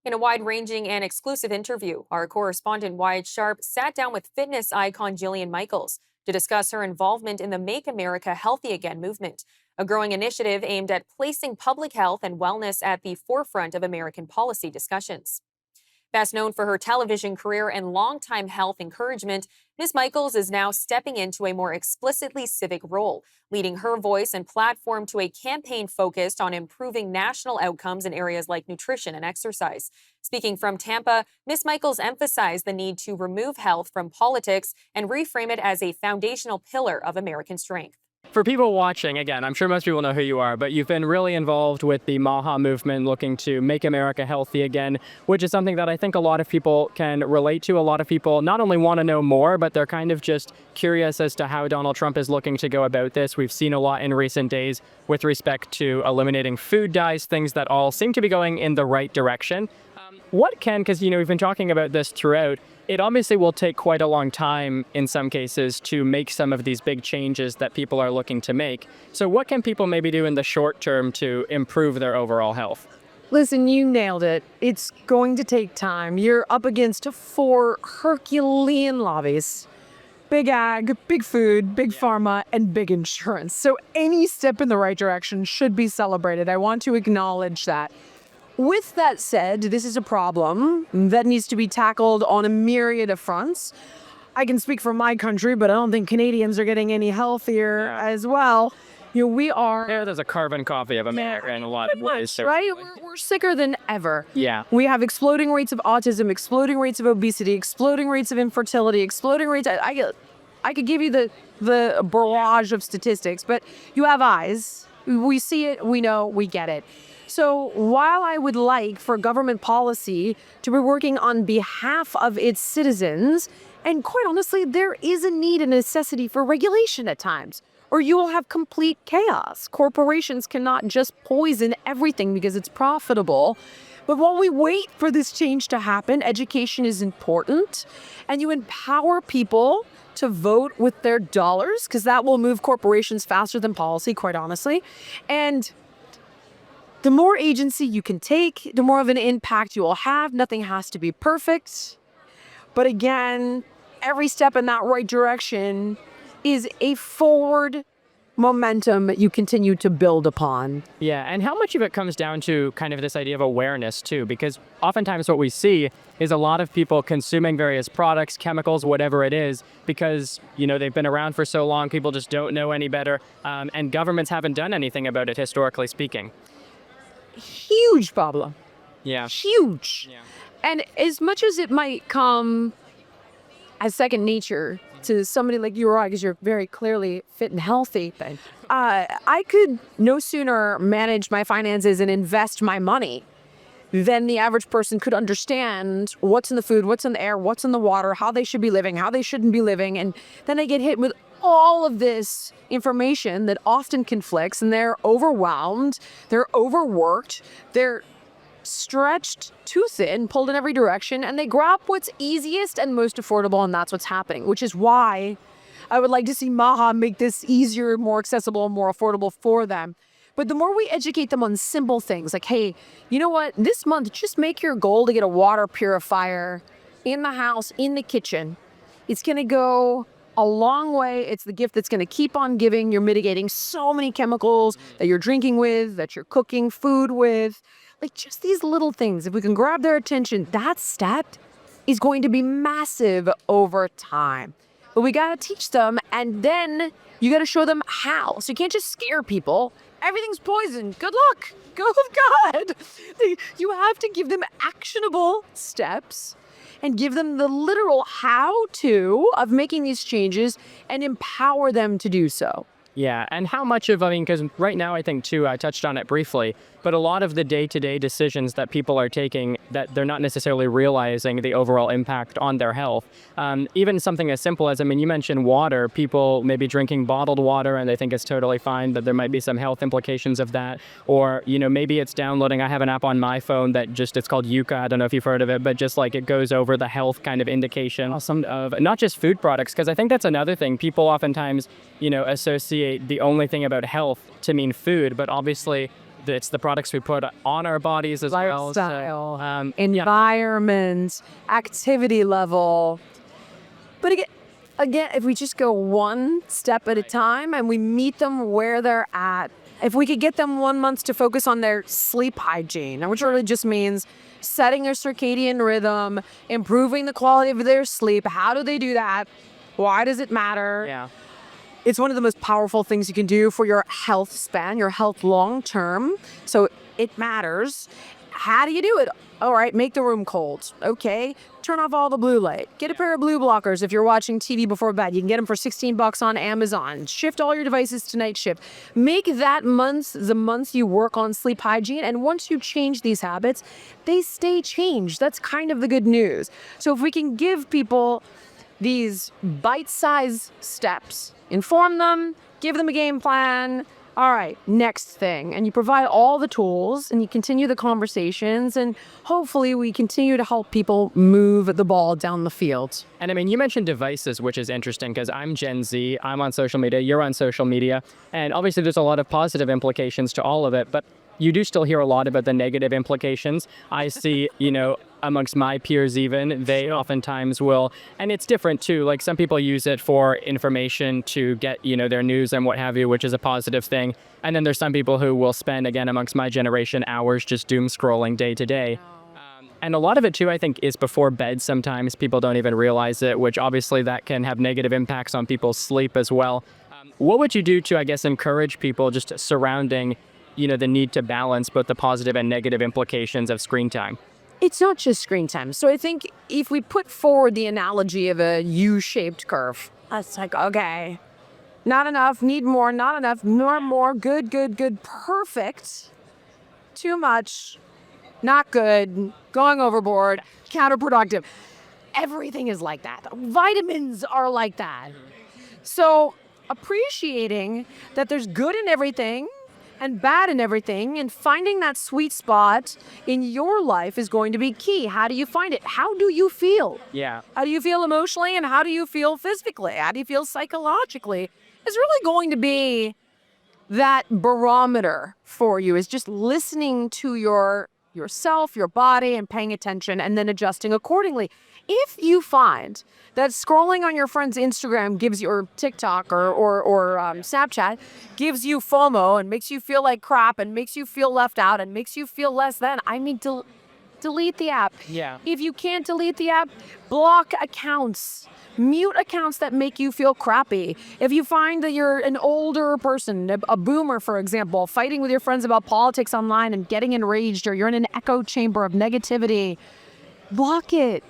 In a wide-ranging and exclusive interview, our correspondent Wyatt Sharpe sat down with fitness icon Jillian Michaels to discuss her involvement in the Make America Healthy Again movement, a growing initiative aimed at placing public health and wellness at the forefront of American policy discussions. Best known for her television career and longtime health encouragement, Ms. Michaels is now stepping into a more explicitly civic role, leading her voice and platform to a campaign focused on improving national outcomes in areas like nutrition and exercise. Speaking from Tampa, Ms. Michaels emphasized the need to remove health from politics and reframe it as a foundational pillar of American strength. For people watching, again, I'm sure most people know who you are, but you've been really involved with the MAHA movement looking to make America healthy again, which is something that I think a lot of people can relate to. A lot of people not only want to know more, but they're kind of just curious as to how Donald Trump is looking to go about this. We've seen a lot in recent days with respect to eliminating food dyes, things that all seem to be going in the right direction. Because, we've been talking about this throughout, it obviously will take quite a long time in some cases to make some of these big changes that people are looking to make. So what can people maybe do in the short term to improve their overall health? Listen, you nailed it. It's going to take time. You're up against 4 Herculean lobbies. Big ag, big food, big pharma, and big insurance. So any step in the right direction should be celebrated. I want to acknowledge that. With that said, this is a problem that needs to be tackled on a myriad of fronts. I can speak for my country, but I don't think Canadians are getting any healthier as well. We are... There's a carbon copy of America in a lot of ways. So. Right? We're sicker than ever. Yeah. We have exploding rates of autism, exploding rates of obesity, exploding rates of infertility, exploding rates... I could give you the barrage of statistics, but you have eyes. We see it, we know, we get it. So while I would like for government policy to be working on behalf of its citizens, and quite honestly, there is a need and necessity for regulation at times, or you will have complete chaos. Corporations cannot just poison everything because it's profitable. But while we wait for this change to happen, education is important, and you empower people to vote with their dollars, because that will move corporations faster than policy, quite honestly. And the more agency you can take, the more of an impact you will have. Nothing has to be perfect. But again, every step in that right direction is a forward momentum you continue to build upon. Yeah, and how much of it comes down to kind of this idea of awareness too? Because oftentimes what we see is a lot of people consuming various products, chemicals, whatever it is, because, they've been around for so long, people just don't know any better, and governments haven't done anything about it, historically speaking. Huge problem. Yeah. Huge. Yeah. And as much as it might come as second nature to somebody like you or I, because you're very clearly fit and healthy, I could no sooner manage my finances and invest my money than the average person could understand what's in the food, what's in the air, what's in the water, how they should be living, how they shouldn't be living. And then they get hit with all of this information that often conflicts, and they're overwhelmed, they're overworked, they're stretched too thin, pulled in every direction, and they grab what's easiest and most affordable, and that's what's happening, which is why I would like to see MAHA make this easier, more accessible, and more affordable for them. But the more we educate them on simple things, like, hey, you know what, this month, just make your goal to get a water purifier in the house, in the kitchen. It's going to go a long way. It's the gift that's going to keep on giving. You're mitigating so many chemicals that you're drinking with, that you're cooking food with. Like, just these little things. If we can grab their attention, that step is going to be massive over time. But we got to teach them, and then you got to show them how. So you can't just scare people. Everything's poison. Good luck. Go with God. You have to give them actionable steps and give them the literal how-to of making these changes and empower them to do so. Yeah, and how much of, because right now I think too, I touched on it briefly, but a lot of the day-to-day decisions that people are taking, that they're not necessarily realizing the overall impact on their health. Even something as simple as, you mentioned water, people may be drinking bottled water and they think it's totally fine, but there might be some health implications of that. Or, maybe it's downloading, I have an app on my phone that it's called Yuka, I don't know if you've heard of it, but just like it goes over the health kind of indication of not just food products, because I think that's another thing. People oftentimes, associate the only thing about health to mean food, but obviously it's the products we put on our bodies as well. Lifestyle, So, environment, activity level. But again, if we just go one step at a time and we meet them where they're at, if we could get them 1 month to focus on their sleep hygiene, which really just means setting their circadian rhythm, improving the quality of their sleep. How do they do that? Why does it matter? yeah. It's one of the most powerful things you can do for your health span, your health long term. So it matters. How do you do it? All right, make the room cold. Okay, turn off all the blue light. Get a pair of blue blockers if you're watching TV before bed. You can get them for $16 on Amazon. Shift all your devices to night shift. Make that month the month you work on sleep hygiene. And once you change these habits, they stay changed. That's kind of the good news. So if we can give people these bite-sized steps, inform them, give them a game plan. All right, next thing. And you provide all the tools and you continue the conversations, and hopefully we continue to help people move the ball down the field. And I mean, you mentioned devices, which is interesting because I'm Gen Z, I'm on social media, you're on social media, and obviously there's a lot of positive implications to all of it, but you do still hear a lot about the negative implications. I see, amongst my peers even, they oftentimes will, and it's different too, like some people use it for information to get, their news and what have you, which is a positive thing. And then there's some people who will spend, again, amongst my generation, hours just doom scrolling day to day. And a lot of it too, I think, is before bed sometimes. People don't even realize it, which obviously that can have negative impacts on people's sleep as well. What would you do to, I guess, encourage people just surrounding the need to balance both the positive and negative implications of screen time? It's not just screen time. So I think if we put forward the analogy of a U-shaped curve, that's like, okay, not enough, need more, not enough, more, good, perfect, too much, not good, going overboard, counterproductive. Everything is like that. Vitamins are like that. So appreciating that there's good in everything and bad in everything, and finding that sweet spot in your life is going to be key. How do you find it? How do you feel? Yeah. How do you feel emotionally, and how do you feel physically? How do you feel psychologically? It's really going to be that barometer for you, is just listening to yourself, your body, and paying attention, and then adjusting accordingly. If you find that scrolling on your friend's Instagram gives you, or TikTok or Snapchat gives you FOMO and makes you feel like crap and makes you feel left out and makes you feel less than, delete the app. Yeah. If you can't delete the app, block accounts. Mute accounts that make you feel crappy. If you find that you're an older person, a boomer, for example, fighting with your friends about politics online and getting enraged, or you're in an echo chamber of negativity, block it.